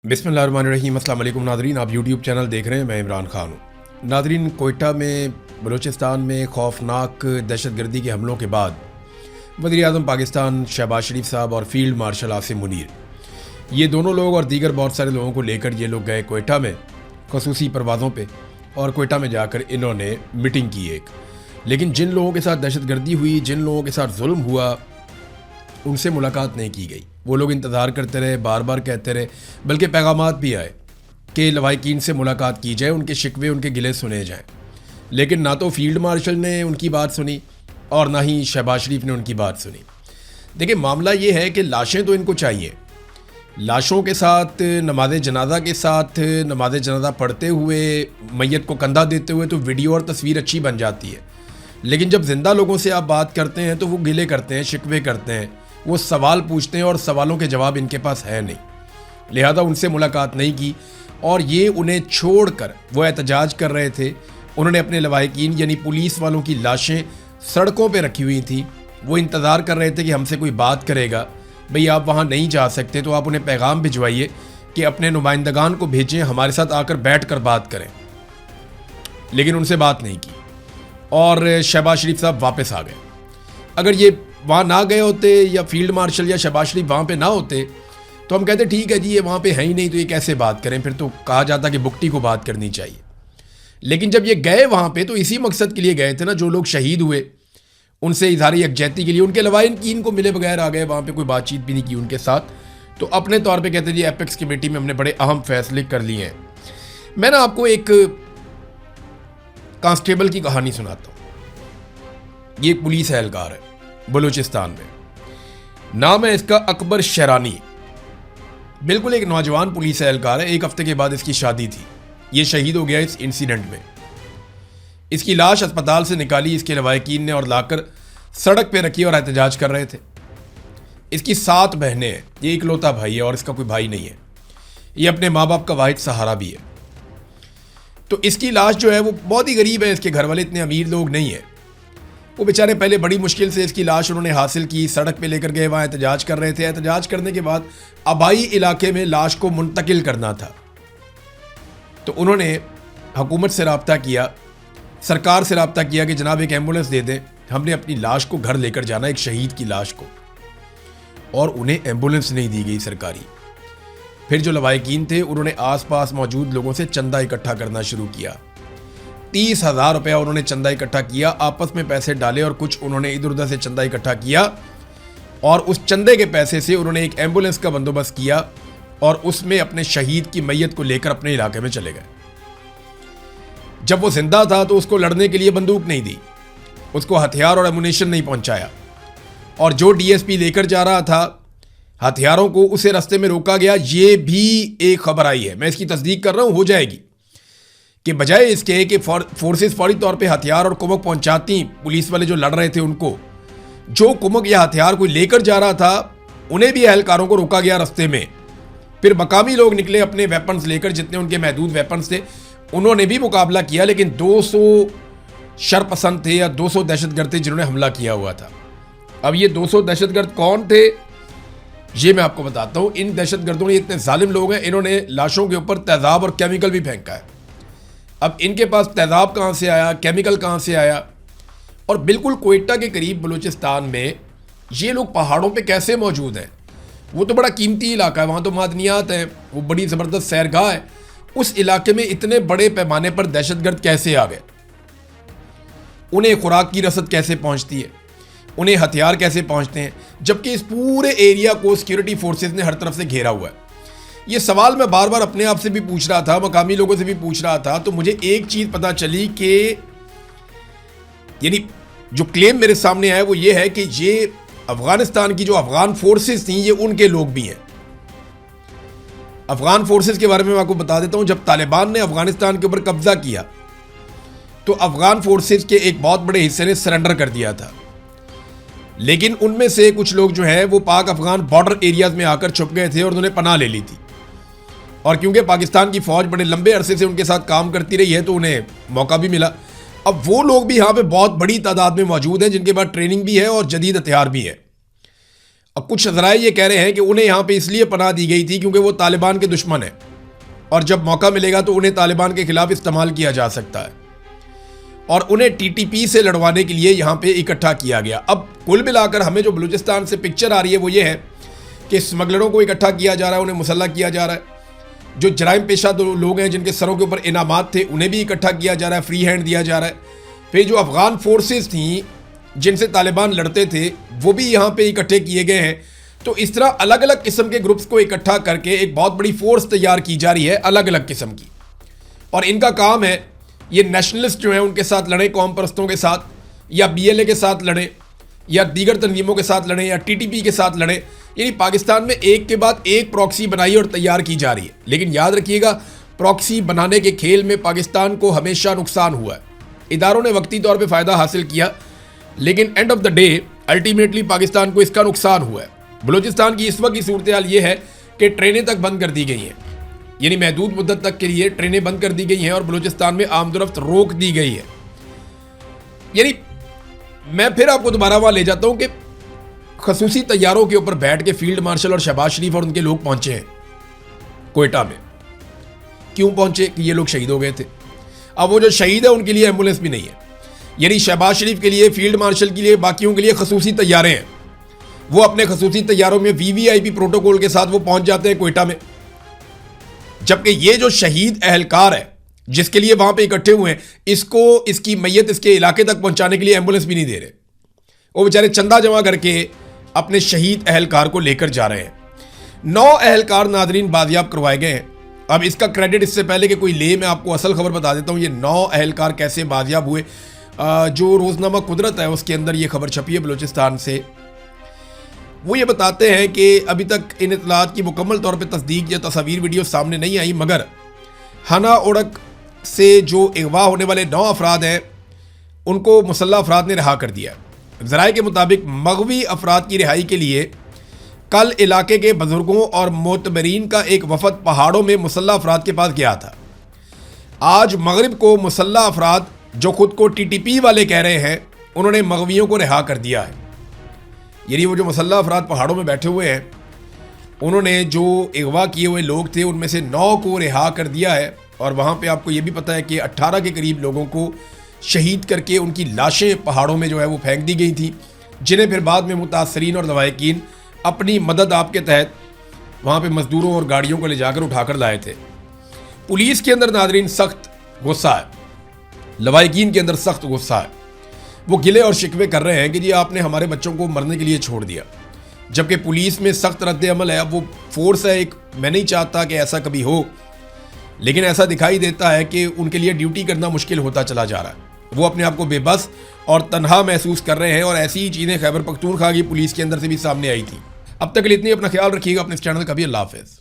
बिस्मिल्लाहिर्रहमानिर्रहीम। अस्सलाम वालेकुम नादरीन, आप यूट्यूब चैनल देख रहे हैं, मैं इमरान खान हूँ। नादरीन, कोयटा में बलूचिस्तान में खौफनाक दहशतगर्दी के हमलों के बाद वज़ीर आज़म पाकिस्तान शहबाज शरीफ साहब और फील्ड मार्शल आसिम मुनीर, ये दोनों लोग और दीगर बहुत सारे लोगों को लेकर ये लोग गए कोयटा में खसूसी परवाज़ों पे, और कोयटा में जाकर इन्होंने मीटिंग की एक। लेकिन जिन लोगों के साथ दहशतगर्दी हुई, जिन लोगों के साथ जुल्म हुआ, उनसे मुलाकात नहीं की गई। वो लोग इंतज़ार करते रहे, बार बार कहते रहे, बल्कि पैगामात भी आए कि लवाहिकीन से मुलाकात की जाए, उनके शिकवे उनके गिले सुने जाएं। लेकिन ना तो फील्ड मार्शल ने उनकी बात सुनी और ना ही शहबाज शरीफ ने उनकी बात सुनी। देखिए, मामला ये है कि लाशें तो इनको चाहिए, लाशों के साथ नमाज जनाजा के साथ नमाज जनाजा पढ़ते हुए मैयत को कंधा देते हुए तो वीडियो और तस्वीर अच्छी बन जाती है। लेकिन जब ज़िंदा लोगों से आप बात करते हैं तो वो गिले करते हैं, शिकवे करते हैं, वो सवाल पूछते हैं और सवालों के जवाब इनके पास है नहीं। लिहाजा उनसे मुलाकात नहीं की और ये उन्हें छोड़कर वो एहतजाज कर रहे थे। उन्होंने अपने लवाहिकीन यानी पुलिस वालों की लाशें सड़कों पे रखी हुई थी। वो इंतज़ार कर रहे थे कि हमसे कोई बात करेगा। भाई, आप वहाँ नहीं जा सकते तो आप उन्हें पैगाम भिजवाइए कि अपने नुमाइंदगान को भेजें, हमारे साथ आकर बैठ कर बात करें। लेकिन उनसे बात नहीं की और शहबाज शरीफ साहब वापस आ गए। अगर ये वहाँ ना गए होते या फील्ड मार्शल या शहबाज शरीफ वहाँ पे ना होते तो हम कहते ठीक है जी, ये वहाँ पे है ही नहीं तो ये कैसे बात करें। फिर तो कहा जाता कि बुकटी को बात करनी चाहिए। लेकिन जब ये गए वहाँ पे तो इसी मकसद के लिए गए थे ना, जो लोग शहीद हुए उनसे इजहार यकजहती के लिए। उनके लवाहिकीन को मिले बगैर आ गए, वहाँ पे कोई बातचीत भी नहीं की उनके साथ। तो अपने तौर पर कहते जी, एपेक्स कमेटी में हमने बड़े अहम फैसले कर लिए हैं। मैं ना आपको एक कांस्टेबल की कहानी सुनाता हूँ। ये एक पुलिस एहलकार है बलूचिस्तान में, नाम है इसका अकबर शरानी। बिल्कुल एक नौजवान पुलिस एहलकार है। एक हफ्ते के बाद इसकी शादी थी। ये शहीद हो गया इस इंसिडेंट में। इसकी लाश अस्पताल से निकाली इसके लवाहिकीन ने और लाकर सड़क पे रखी और एहतजाज कर रहे थे। इसकी 7 बहनें हैं, ये इकलौता भाई है और इसका कोई भाई नहीं है। ये अपने माँ बाप का वाहिद सहारा भी है। तो इसकी लाश जो है वो बहुत ही गरीब है, इसके घर वाले इतने अमीर लोग नहीं है। वो बेचारे पहले बड़ी मुश्किल से इसकी लाश उन्होंने हासिल की, सड़क पे लेकर गए, वहाँ एहतजाज कर रहे थे। एहतजाज करने के बाद आबाई इलाके में लाश को मुंतकिल करना था। तो उन्होंने हुकूमत से रब्ता किया, सरकार से रब्ता किया कि जनाब एक एम्बुलेंस दे दें, हमने अपनी लाश को घर लेकर जाना, एक शहीद की लाश को। और उन्हें एम्बुलेंस नहीं दी गई सरकारी। फिर जो लवाहिकीन थे उन्होंने आसपास मौजूद लोगों से चंदा इकट्ठा करना शुरू किया। 30,000 रुपया उन्होंने चंदा इकट्ठा किया, आपस में पैसे डाले और कुछ उन्होंने इधर उधर से चंदा इकट्ठा किया और उस चंदे के पैसे से उन्होंने एक एम्बुलेंस का बंदोबस्त किया और उसमें अपने शहीद की मैयत को लेकर अपने इलाके में चले गए। जब वो जिंदा था तो उसको लड़ने के लिए बंदूक नहीं दी, उसको हथियार और एमुनेशन नहीं पहुंचाया, और जो डीएसपी लेकर जा रहा था हथियारों को, उसे रास्ते में रोका गया। ये भी एक खबर आई है, मैं इसकी तस्दीक कर रहा हूं, हो जाएगी, कि बजाय इसके कि फोर्सेस फौरी तौर पे हथियार और कुमक पहुंचाती पुलिस वाले जो लड़ रहे थे उनको, जो कुमक या हथियार कोई लेकर जा रहा था उन्हें भी एहलकारों को रोका गया रास्ते में। फिर मकामी लोग निकले अपने वेपन्स लेकर, जितने उनके महदूद वेपन्स थे उन्होंने भी मुकाबला किया। लेकिन 200 शरपसंद थे या 200 दहशतगर्द थे जिन्होंने हमला किया हुआ था। अब ये 200 दहशतगर्द कौन थे ये मैं आपको बताता हूँ। इन दहशतगर्दों ने, इतने जालिम लोग हैं, इन्होंने लाशों के ऊपर तेजाब और केमिकल भी फेंका है। अब इनके पास तेजाब कहाँ से आया, केमिकल कहाँ से आया, और बिल्कुल कोयटा के करीब बलूचिस्तान में ये लोग पहाड़ों पे कैसे मौजूद हैं। वो तो बड़ा कीमती इलाका है, वहाँ तो मादनियात हैं, वो बड़ी ज़बरदस्त सैरगाह है। उस इलाके में इतने बड़े पैमाने पर दहशतगर्द कैसे आ गए, उन्हें खुराक की रसद कैसे पहुँचती है, उन्हें हथियार कैसे पहुँचते हैं, जबकि इस पूरे एरिया को सिक्योरिटी फोर्सेज ने हर तरफ से घेरा हुआ है। ये सवाल मैं बार बार अपने आप से भी पूछ रहा था, मकामी लोगों से भी पूछ रहा था। तो मुझे एक चीज़ पता चली कि यानी जो क्लेम मेरे सामने आया वो ये है कि ये अफगानिस्तान की जो अफगान फोर्सेस थी, ये उनके लोग भी हैं। अफगान फोर्सेस के बारे में मैं आपको बता देता हूं। जब तालिबान ने अफगानिस्तान के ऊपर कब्जा किया तो अफगान फोर्सेस के एक बहुत बड़े हिस्से ने सरेंडर कर दिया था। लेकिन उनमें से कुछ लोग जो है वो पाक अफगान बॉर्डर एरियाज में आकर छुप गए थे और उन्होंने पनाह ले ली थी। और क्योंकि पाकिस्तान की फौज बड़े लंबे अरसे से उनके साथ काम करती रही है तो उन्हें मौका भी मिला। अब वो लोग भी यहाँ पे बहुत बड़ी तादाद में मौजूद हैं जिनके पास ट्रेनिंग भी है और जदीद हथियार भी है। और कुछ ज़राए ये कह रहे हैं कि उन्हें यहाँ पे इसलिए पनाह दी गई थी क्योंकि वो तालिबान के दुश्मन हैं और जब मौका मिलेगा तो उन्हें तालिबान के खिलाफ इस्तेमाल किया जा सकता है और उन्हें टीटीपी से लड़वाने के लिए यहाँ पे इकट्ठा किया गया। अब कुल मिलाकर हमें जो बलूचिस्तान से पिक्चर आ रही है वो ये है कि स्मगलरों को इकट्ठा किया जा रहा है, उन्हें मुसल्लह किया जा रहा है। जो जराइम पेशा लोग हैं जिनके सरों के ऊपर इनामात थे उन्हें भी इकट्ठा किया जा रहा है, फ्री हैंड दिया जा रहा है। फिर जो अफगान फोर्सेस थी जिनसे तालिबान लड़ते थे वो भी यहाँ पे इकट्ठे किए गए हैं। तो इस तरह अलग अलग किस्म के ग्रुप्स को इकट्ठा करके एक बहुत बड़ी फोर्स तैयार की जा रही है अलग अलग किस्म की, और इनका काम है ये नेशनलिस्ट जो हैं उनके साथ लड़ें, कौम परस्तों के साथ, या BLA के साथ लड़ें, या दीगर तंजीमों के साथ लड़ें, या TTP के साथ लड़ें। यानी पाकिस्तान में एक के बाद एक प्रॉक्सी बनाई और तैयार की जा रही है। लेकिन याद रखिएगा, प्रॉक्सी बनाने के खेल में पाकिस्तान को हमेशा नुकसान हुआ है। इदारों ने वक्ती तौर पर फ़ायदा हासिल किया, लेकिन end of the day ultimately Pakistan को इसका नुकसान हुआ है। बलूचिस्तान की इस वक्त की सूरत हाल ये है कि ट्रेनें तक बंद कर दी गई हैं, यानी महदूद मुद्दत तक के लिए ट्रेनें बंद कर दी गई हैं और बलूचिस्तान में आमदोरफ्त रोक दी गई है। यानी मैं फिर आपको दोबारा वहाँ ले जाता हूँ कि खसूसी तैयारों के ऊपर बैठ के फील्ड मार्शल और शहबाज शरीफ और उनके लोग पहुंचे हैं कोयटा में। क्यों पहुंचे? कि ये लोग शहीद हो गए थे। अब वो जो शहीद है उनके लिए एम्बुलेंस भी नहीं है। यानी शहबाज शरीफ के लिए, फील्ड मार्शल के लिए, बाकियों के लिए खसूसी तैयारे हैं। वो अपने खसूसी तैयारों में VVIP प्रोटोकॉल के साथ वो पहुंच जाते हैं कोयटा में, जबकि ये जो शहीद अहलकार है जिसके लिए वहां पे इकट्ठे हुए हैं, इसको इसकी मैयत इसके इलाके तक पहुंचाने के लिए एम्बुलेंस भी नहीं दे रहे। वो बेचारे चंदा जमा करके अपने शहीद अहलकार को लेकर जा रहे हैं। 9 अहलकार नादरीन बाजियाब करवाए गए हैं। अब इसका क्रेडिट इससे पहले कि कोई ले, मैं आपको असल खबर बता देता हूँ। ये 9 अहलकार कैसे बाजियाब हुए, जो रोजनामा कुदरत है उसके अंदर ये खबर छपी है बलूचिस्तान से। वो ये बताते हैं कि अभी तक इन इतलात की मुकम्मल तौर पे तस्दीक या तस्वीर वीडियो सामने नहीं आई, मगर हना ओड़क से जो अगवा होने वाले 9 अफराद हैं उनको मुसल्लह अफराद ने रिहा कर दिया। ज़राए के मुताबिक मगवी अफराद की रिहाई के लिए कल इलाके के बुजुर्गों और मोतबरीन का एक वफद पहाड़ों में मुसल्लह अफराद के पास गया था। आज मगरिब को मुसल्लह अफराद जो खुद को TTP वाले कह रहे हैं उन्होंने मगवियों को रिहा कर दिया है। यानी वो जो मुसल्लह अफराद पहाड़ों में बैठे हुए हैं उन्होंने जो अगवा किए हुए लोग थे उनमें से 9 को रिहा कर दिया है। और वहाँ पे आपको ये भी पता है कि 18 के करीब लोगों को शहीद करके उनकी लाशें पहाड़ों में जो है वो फेंक दी गई थी, जिन्हें फिर बाद में मुतासरीन और लवाहिकीन अपनी मदद आपके तहत वहाँ पे मजदूरों और गाड़ियों को ले जाकर उठाकर लाए थे। पुलिस के अंदर नादरीन सख्त गुस्सा है, लवाहिकीन के अंदर सख्त गुस्सा है। वो गिले और शिकवे कर रहे हैं कि जी आपने हमारे बच्चों को मरने के लिए छोड़ दिया, जबकि पुलिस में सख्त रद्द अमल है। अब वो फोर्स है एक, मैं नहीं चाहता कि ऐसा कभी हो, लेकिन ऐसा दिखाई देता है कि उनके लिए ड्यूटी करना मुश्किल होता चला जा रहा है। वो अपने आप को बेबस और तन्हा महसूस कर रहे हैं और ऐसी ही चीज़ें खैबर पख्तूनख्वा की पुलिस के अंदर से भी सामने आई थी। अब तक के लिए इतनी, अपना ख्याल रखिएगा अपने इस चैनल का भी। अल्लाह हाफ़िज़।